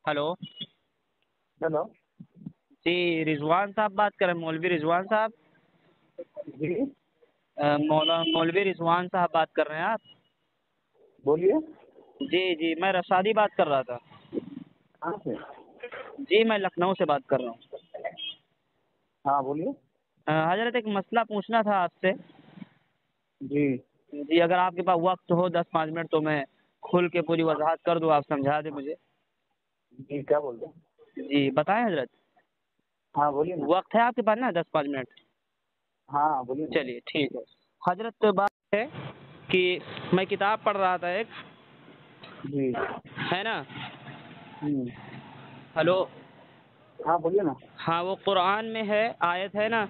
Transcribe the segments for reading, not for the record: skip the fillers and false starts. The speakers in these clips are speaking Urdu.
ہلو ہیلو جی، رضوان صاحب بات کر رہے ہیں؟ مولوی رضوان صاحب؟ جی مولوی رضوان صاحب بات کر رہے ہیں آپ؟ بولیے. جی جی، میں رشادی بات کر رہا تھا. کہاں سے؟ جی میں لکھنؤ سے بات کر رہا ہوں. ہاں بولیے. حضرت ایک مسئلہ پوچھنا تھا آپ سے. جی جی اگر آپ کے پاس وقت ہو 10-5 منٹ تو میں کھل کے پوری وضاحت کر دوں، آپ سمجھا دیں مجھے. جی کیا بول رہے ہیں؟ جی بتائیں حضرت. ہاں بولیے نا. وقت ہے آپ کے پاس نا 10-5 منٹ؟ ہاں بولیے نا. چلیے ٹھیک ہے. حضرت بات ہے کہ میں کتاب پڑھ رہا تھا ایک، جی ہے نا. ہوں. ہلو. ہاں بولیے نا. ہاں وہ قرآن میں ہے، آیت ہے نا.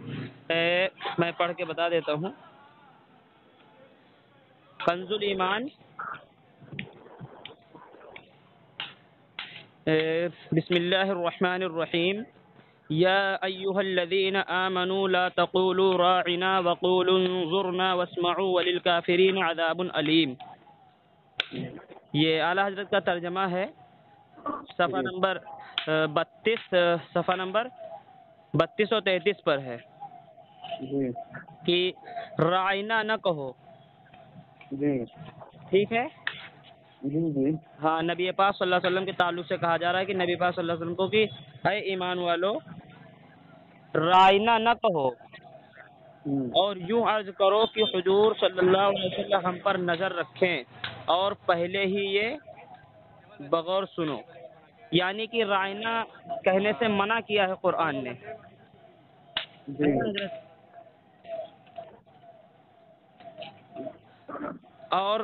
میں پڑھ کے بتا دیتا ہوں. کنز الایمان، بسم اللہ الرحمن الرحیم. یا ایہا الذین آمنوا لا تقولوا راعنا وقولوا انظرنا واسمعوا وللکافرین عذاب علیم. یہ اعلیٰ حضرت کا ترجمہ ہے. صفحہ جی نمبر 32 اور 33 پر ہے جی کہ رائنا نہ کہو. جی ٹھیک ہے. جی جی ہاں نبی پاک صلی اللہ علیہ وسلم کے تعلق سے کہا جا رہا ہے کہ نبی پاک صلی اللہ علیہ وسلم کو کہ اے ایمان والو رائنا نہ کہو، اور یوں عرض کرو کہ حضور صلی اللہ علیہ وسلم ہم پر نظر رکھیں اور پہلے ہی یہ بغور سنو. یعنی کہ رائنا کہنے سے منع کیا ہے قرآن نے. جی اور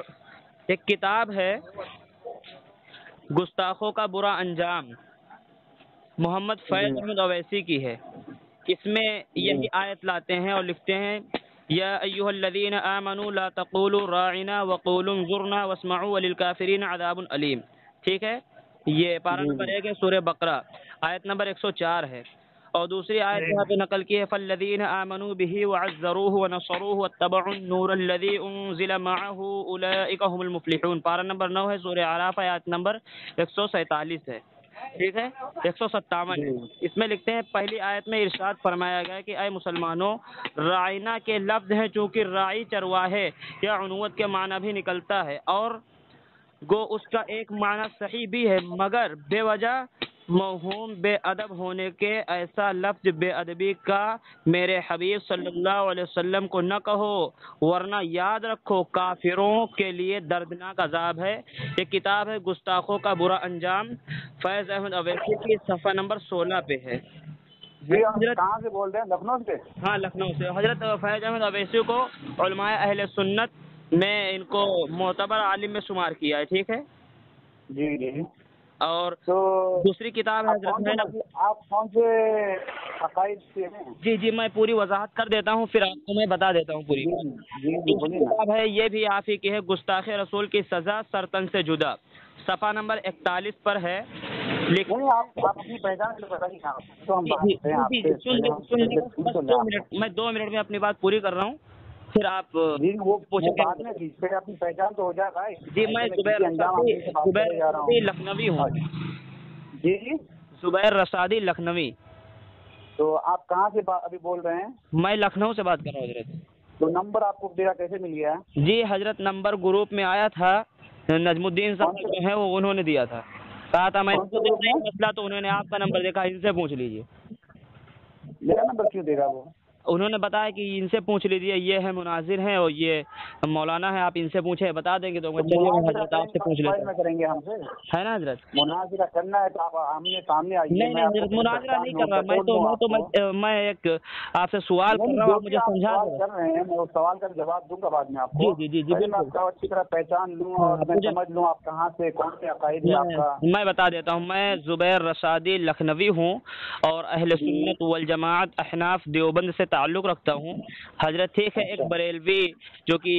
ایک کتاب ہے گستاخوں کا برا انجام، محمد فیض جی احمد اویسی کی ہے. اس میں جی یہی آیت لاتے ہیں اور لکھتے ہیں یا ایھا الذین آمنوا لا تقولوا راعنا وقولوا انظرنا واسمعوا وللکافرین عذاب علیم. ٹھیک ہے. یہ پارہ جی نمبر 1 ہے سورہ بقرہ، آیت نمبر 104 ہے. اور دوسری آیت یہاں پہ نقل کی ہے فالذین آمنوا به وعزروه ونصروه واتبعوا النور الذي انزل معه اولئک هم المفلحون. پارہ نمبر 9 ہے سورہ اعراف، آیت نمبر 147 ہے. ٹھیک ہے. 157 ہے. جی اس میں لکھتے ہیں پہلی آیت میں ارشاد فرمایا گیا کہ اے مسلمانوں، رائنا کے لفظ ہیں چونکہ رائی چرواہے یا عنوت کے معنی بھی نکلتا ہے، اور گو اس کا ایک معنی صحیح بھی ہے، مگر بے وجہ موہوم بے ادب ہونے کے ایسا لفظ بے ادبی کا میرے حبیب صلی اللہ علیہ وسلم کو نہ کہو، ورنہ یاد رکھو کافروں کے لیے دردناک عذاب ہے. یہ کتاب ہے گستاخوں کا برا انجام، فیض احمد اویسی کی، صفحہ نمبر 16 پہ ہے. جی آپ حضرت کہاں سے بول رہے ہیں؟ لکھنؤ سے؟ ہاں لکھنؤ سے. حضرت فیض احمد اویسی کو علماء اہل سنت میں ان کو معتبر عالم میں شمار کیا ہے. ٹھیک ہے. جی جی. اور تو دوسری کتاب ہے حضرت میں آپ کون سے عقائد سے ہیں؟ جی جی میں پوری وضاحت کر دیتا ہوں، پھر آپ کو میں بتا دیتا ہوں پوری جی بات. جی جی دوسری بولیے نا. کتاب ہے، یہ بھی آپ ہی کی ہے، گستاخ رسول کی سزا سرطن سے جدا، صفحہ نمبر 41 پر ہے. نہیں آپ اپنی پہچان سے بتائیے نا، تو ہم جی بات جی کرتے ہیں آپ جی سے. سن پہلے لیں ہم سن پہلے لیں سن بس تو لیں 2 آپ کو. منٹ، میں 2 منٹ میں اپنی بات پوری کر رہا ہوں، پھر آپ جی وہ پوچھیں بعد گے. میں پھر اپنی پہچان تو ہو جائے بھائی. جی میں ایسے میں زبیر کسی انجام رشادی، آدمی سے بات کرے جا رہا ہوں. لکھنوی ہوں. جی جی. زبیر رشادی لکھنوی. تو آپ کہاں سے ابھی بول رہے ہیں؟ میں لکھنؤ سے بات کر رہا ہوں حضرت. تو نمبر آپ کو میرا کیسے مل گیا؟ جی حضرت نمبر گروپ میں آیا تھا، نجم الدین کون صاحب سے جو ہیں وہ انہوں نے دیا تھا، کہا تھا میں ان کون کو سے دے گروپ رہا میں؟ ہوں مسئلہ، تو انہوں نے آپ کا نمبر دیکھا، ان سے پوچھ لیجیے. میرا نمبر کیوں دے گا وہ؟ انہوں نے بتایا کہ ان سے پوچھ لیجیے، یہ ہے مناظر ہیں اور یہ مولانا ہے، آپ ان سے پوچھیں بتا دیں گے. تو میں چلیے میں مناظرہ حضرت کریں آپ گے سے تو پوچھ لیتا موبائل میں ہوں. کریں گے ہم سے؟ ہے نا حضرت؟ مناظرہ کرنا ہے تو آپ آمنے سامنے آئیے، نہیں میں نہیں آپ کو حضرت پھر مناظرہ پہچان نہیں لوں، کر رہا میں ٹٹول تو دوں میں آپ کو. میں ایک آپ سے سوال کر نہیں رہا ہوں، جو آپ بھی مجھے آپ سمجھا سوال دیں. کر رہے ہیں میں اس سوال کا جواب دوں گا بعد میں آپ جی کو. جی جی جی پہلے میں بالکل. آپ کا اچھی طرح پہچان لوں ہاں اور میں مجھے سمجھ لوں آپ کہاں سے، کون سے عقائد ہے آپ کا. میں بتا دیتا ہوں، میں زبیر رشادی لکھنوی ہوں اور اہل جی سنت والجماعت احناف دیوبند سے تعلق رکھتا ہوں حضرت. ٹھیک ہے. ایک اچھا بریلوی جو کہ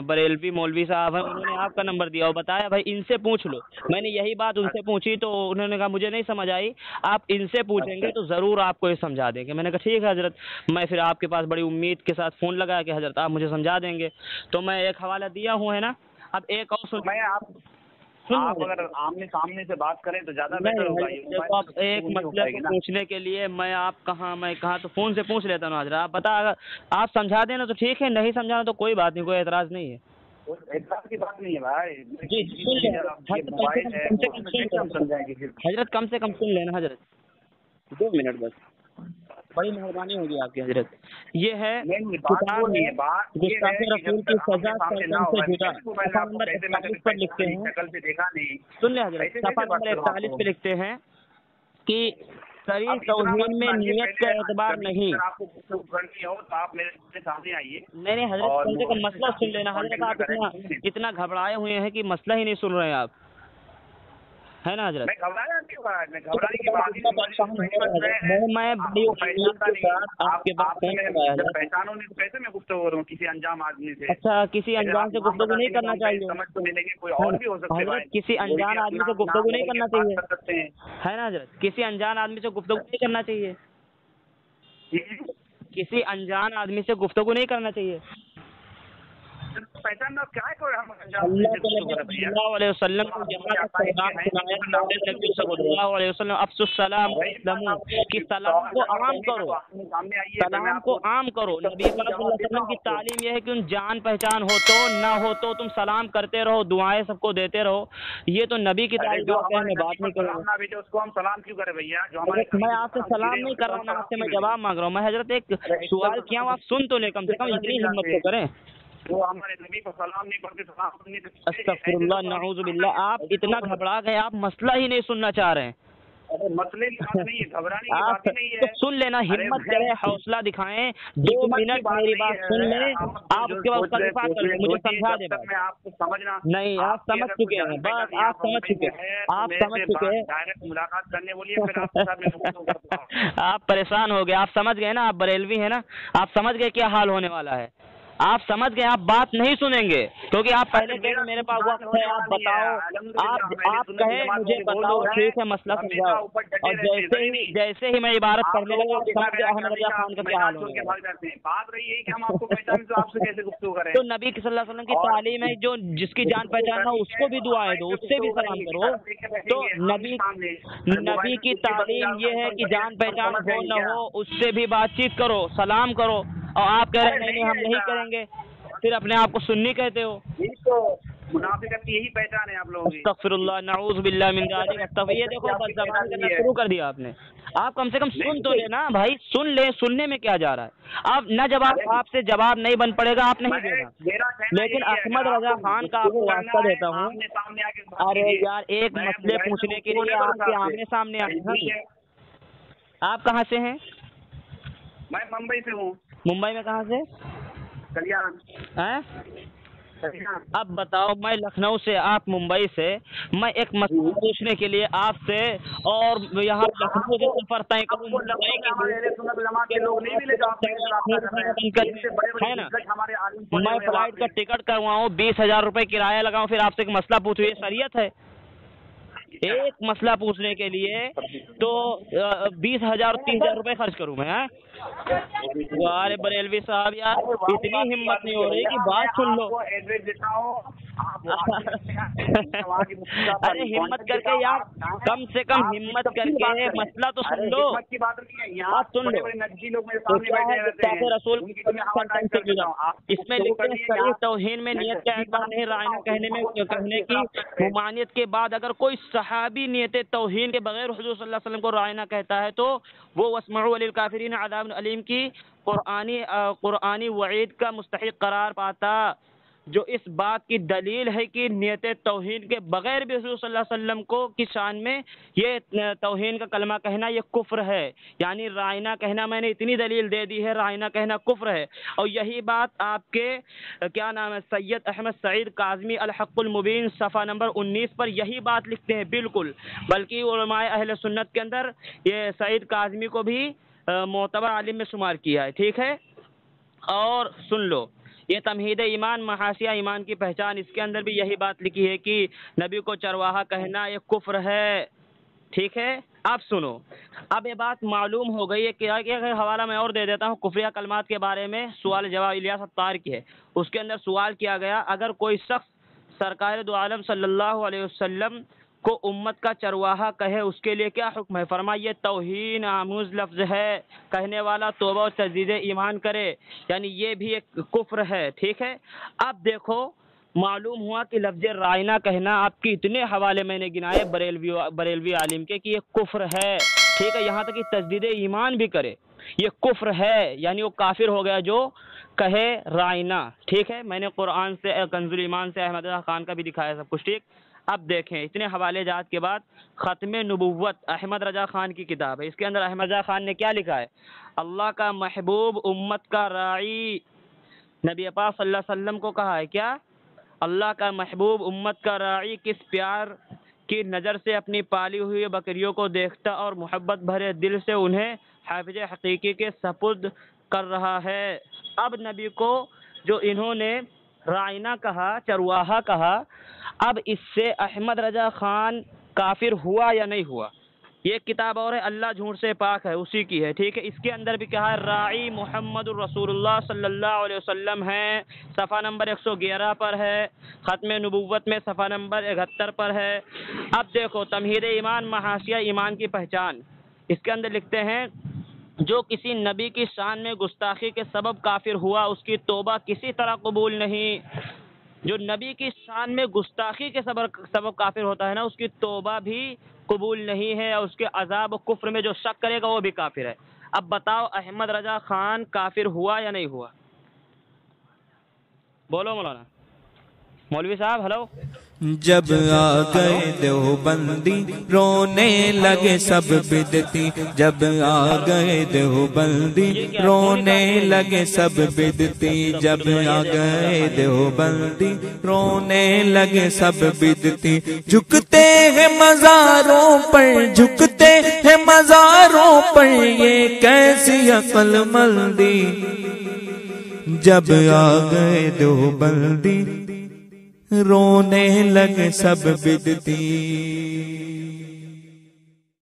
بریلوی مولوی صاحب ہیں، انہوں نے آپ کا نمبر دیا اور بتایا بھائی ان سے پوچھ لو. میں نے یہی بات ان سے پوچھی تو انہوں نے کہا مجھے نہیں سمجھ آئی، آپ ان سے پوچھیں اچھا گے تو ضرور آپ کو یہ سمجھا دیں گے. میں نے کہا ٹھیک ہے حضرت. میں پھر آپ کے پاس بڑی امید کے ساتھ فون لگایا کہ حضرت آپ مجھے سمجھا دیں گے، تو میں ایک حوالہ دیا ہوں، ہے نا. اب ایک اور میں آپ آپ اگر آمنے سامنے سے بات کریں تو زیادہ نہیں بہتر ہوگا. حضرت دیکھو آپ ایک مسئلے کو پوچھنے کے لیے میں آپ کہاں تو فون سے پوچھ لیتا ہوں حضرت. آپ بتا اگر آپ سمجھا دینا تو ٹھیک ہے, نہیں سمجھانا تو کوئی بات نہیں, کوئی اعتراض نہیں ہے. اعتراض کی بات نہیں ہے بھائی. جی حضرت کم سے کم سن لینا حضرت, 2 منٹ بس, بڑی مہربانی ہوگی آپ کی حضرت. یہ ہے کتاب ہے گستاخی رسول کی سزا سرکن سے جدا, صفحہ نمبر 41 پر لکھتے ہیں. سن لیں حضرت, صفحہ نمبر 41 پہ لکھتے ہیں کہ صریح توہین میں نیت کا اعتبار نہیں. آپ کو کرنی ہو تو آپ میرے سامنے آئیے. نہیں حضرت, کم سے کم مسئلہ سن لینا حضرت. آپ اتنا گھبرائے ہوئے ہیں کہ مسئلہ ہی نہیں سن رہے ہیں آپ, ہے نا حضرت. میں گھبرایا کیوں بات, میں گھبرانے کی بات پہچانوں نہیں تو کیسے میں گفتگو ہو رہا ہوں کسی انجام آدمی سے. اچھا, کسی انجان سے گفتگو نہیں کرنا چاہیے سمجھ تو ملے گی, کوئی اور بھی ہو سکتا ہے. کسی انجان آدمی سے گفتگو نہیں کرنا چاہیے, ہے نا حضرت. کسی انجان آدمی سے گفتگو نہیں کرنا چاہیے, کسی انجان آدمی سے گفتگو نہیں کرنا چاہیے. پہچاننا کیا ہے, کوئی ہم صلی اللہ علیہ وسلم کو جہاں تک اللہ علیہ وسلم افس السلام کہ سلام کو عام کرو, سلام کو عام کرو. نبی پاک صلی اللہ علیہ وسلم کی تعلیم یہ ہے کہ ان جان پہچان ہو تو نہ ہو تو تم سلام کرتے رہو, دعائیں سب کو دیتے رہو. یہ تو نبی کی تعلیم ہے, میں بات نہیں کروں گا. اس کو ہم سلام کیوں کریں بھیا؟ میں آپ سے سلام نہیں کر رہا ہوں, آپ سے میں جواب مانگ رہا ہوں. میں حضرت ایک سوال کیا ہوں, آپ سن تو لیں, کم سے کم اتنی ہمت تو کریں. وہ ہمارے نبی کو سلام نہیں پڑھتے, سلام نہیں کرتے. استغفر اللہ, نعوذ باللہ. آپ اتنا گھبرا گئے, آپ مسئلہ ہی نہیں سننا چاہ رہے ہیں. مسئلے کی بات نہیں ہے, گھبرانے کی بات نہیں ہے. سن لینا, ہمت کریں, حوصلہ دکھائیں. 2 منٹ میری بات سن لیں, آپ اس کے بعد خلیفہ کر لیں, مجھے سمجھا دیں. میں آپ کو سمجھنا نہیں, آپ سمجھ چکے ہیں, بس آپ سمجھ چکے ہیں, آپ سمجھ چکے ہیں. ڈائریکٹ ملاقات کرنے بولیے, پھر آپ کے ساتھ آپ پریشان ہو گئے, آپ سمجھ گئے نا, آپ بریلوی ہیں نا, آپ سمجھ گئے کیا حال ہونے والا ہے. آپ سمجھ گئے, آپ بات نہیں سنیں گے کیونکہ آپ پہلے کہیں میرے پاس وقت ہے, آپ بتاؤ, آپ کہیں مجھے بتاؤ, ٹھیک ہے مسئلہ سمجھاؤ. اور جیسے ہی میں عبارت پڑھنے لگا سمجھ گیا احمد رضا خان کا کیا حال ہوگا. بات رہی ہے کہ ہم آپ کو پہچانے تو آپ سے کیسے گفتگو کریں. تو نبی صلی اللہ علیہ وسلم کی تعلیم ہے, جو جس کی جان پہچان ہو اس کو بھی دعائیں دو, اس سے بھی سلام کرو. تو نبی کی تعلیم یہ ہے کہ جان پہچان ہو نہ ہو اس سے بھی بات چیت کرو, سلام کرو. اور آپ کہہ رہے ہیں نہیں ہم نہیں کریں گے, پھر اپنے آپ کو سنی کہتے ہو. منافقت کی یہی پہچان ہے آپ لوگوں کی. استغفر اللہ, نعوذ باللہ من ذلک. یہ دیکھو بس زبان کرنا شروع کر دیا آپ نے. آپ کم سے کم سن تو لینا بھائی, سن لیں, سننے میں کیا جا رہا ہے. آپ نہ جواب, آپ سے جواب نہیں بن پڑے گا, آپ نہیں دینا. لیکن احمد رضا خان کا آپ کو واسطہ دیتا ہوں. ارے یار, ایک مسئلے پوچھنے کے لیے آپ کے آمنے سامنے آئے ہیں. آپ کہاں سے ہیں؟ میں ممبئی سے ہوں. ممبئی میں کہاں سے؟ کلیان. اب بتاؤ, میں لکھنؤ سے, آپ ممبئی سے. میں ایک مسئلہ پوچھنے کے لیے آپ سے اور یہاں لکھنؤ سے سفر طے کروں, ہے نا. میں فلائٹ کا ٹکٹ کرواؤں, 20,000 روپے کرایہ لگاؤں, پھر آپ سے ایک مسئلہ پوچھوں, یہ شریعت ہے؟ ایک مسئلہ پوچھنے کے لیے تو 20,000 30,000 روپے خرچ کروں میں. ارے بریلوی صاحب یار, اتنی ہمت نہیں ہو رہی کہ بات سن لو. ارے ہمت کر کے یار, کم سے کم ہمت کر کے مسئلہ تو سن لو. بات سن لو. رسول اس میں لکھتے ہیں صریح توہین میں نیت کا اعتبار نہیں, رائنا کہنے کی ممانعت کے بعد اگر کوئی صحابی نیت توہین کے بغیر حضور صلی اللہ علیہ وسلم کو رائنا کہتا ہے تو وہ واسمعوا للکافرین عذاب علیم کی قرآنی وعید کا مستحق قرار پاتا, جو اس بات کی دلیل ہے کہ نیت توہین کے بغیر بھی حضور صلی اللہ علیہ وسلم کو کی شان میں یہ توہین کا کلمہ کہنا یہ کفر ہے. یعنی رائنا کہنا, میں نے اتنی دلیل دے دی ہے, رائنا کہنا کفر ہے. اور یہی بات آپ کے کیا نام ہے, سید احمد سعید کاظمی الحق المبین صفحہ نمبر 19 پر یہی بات لکھتے ہیں بالکل. بلکہ علماء اہل سنت کے اندر یہ سعید کاظمی کو بھی معتبر عالم میں شمار کیا ہے, ٹھیک ہے. اور سن لو, یہ تمہید ایمان محاسیہ ایمان کی پہچان, اس کے اندر بھی یہی بات لکھی ہے کہ نبی کو چرواہا کہنا یہ کفر ہے, ٹھیک ہے. اب سنو, اب یہ بات معلوم ہو گئی ہے کہ حوالہ میں اور دے دیتا ہوں کفریہ کلمات کے بارے میں. سوال جواب الیاس اتار کی ہے, اس کے اندر سوال کیا گیا, اگر کوئی شخص سرکار دو عالم صلی اللہ علیہ وسلم کو امت کا چرواہا کہے اس کے لیے کیا حکم ہے؟ فرمائیے توہین آموز لفظ ہے، کہنے والا توبہ و تجدید ایمان کرے، یعنی یہ بھی ایک کفر ہے، ٹھیک ہے۔ اب دیکھو معلوم ہوا کہ لفظ رائنا کہنا، آپ کے اتنے حوالے میں نے گنائے بریلوی عالم کے کہ یہ کفر ہے، ٹھیک ہے، یہاں تک کہ تجدید ایمان بھی کرے یہ کفر ہے، یعنی وہ کافر ہو گیا جو کہے رائنا، ٹھیک ہے۔ میں نے قرآن سے کنز الایمان سے احمد رضا خان کا بھی دکھایا سب کچھ، ٹھیک۔ اب دیکھیں اتنے حوالے جات کے بعد ختم نبوت احمد رضا خان کی کتاب ہے، اس کے اندر احمد رضا خان نے کیا لکھا ہے؟ اللہ کا محبوب امت کا راعی، نبی پاک صلی اللہ علیہ وسلم کو کہا ہے کیا؟ اللہ کا محبوب امت کا راعی کس پیار کی نظر سے اپنی پالی ہوئی بکریوں کو دیکھتا اور محبت بھرے دل سے انہیں حافظ حقیقی کے سپرد کر رہا ہے۔ اب نبی کو جو انہوں نے رائنا کہا، چرواہا کہا، اب اس سے احمد رضا خان کافر ہوا یا نہیں ہوا؟ یہ کتاب اور ہے اللہ جھوٹ سے پاک ہے، اسی کی ہے، ٹھیک ہے۔ اس کے اندر بھی کہا ہے راعی محمد الرسول اللہ صلی اللہ علیہ وسلم ہے، صفحہ نمبر 111 پر ہے، ختم نبوت میں صفحہ نمبر 71 پر ہے۔ اب دیکھو تمہید ایمان محاشیہ ایمان کی پہچان، اس کے اندر لکھتے ہیں جو کسی نبی کی شان میں گستاخی کے سبب کافر ہوا اس کی توبہ کسی طرح قبول نہیں۔ جو نبی کی شان میں گستاخی کے سبب کافر ہوتا ہے نا، اس کی توبہ بھی قبول نہیں ہے، اور اس کے عذاب و کفر میں جو شک کرے گا وہ بھی کافر ہے۔ اب بتاؤ احمد رضا خان کافر ہوا یا نہیں ہوا؟ بولو مولانا، مولوی صاحب، ہلو۔ جب آ گئے دیوبندی رونے لگے سب بدتی، جب آ گئے دیوبندی رونے لگے سب بدتی، جب آ گئے دیوبندی رونے لگے سب بدتی، جھکتے ہیں مزاروں پر، جھکتے ہیں مزاروں پر، یہ کیسی عقل مندی، جب آ گئے دیوبندی رونے لگے سب بدتی۔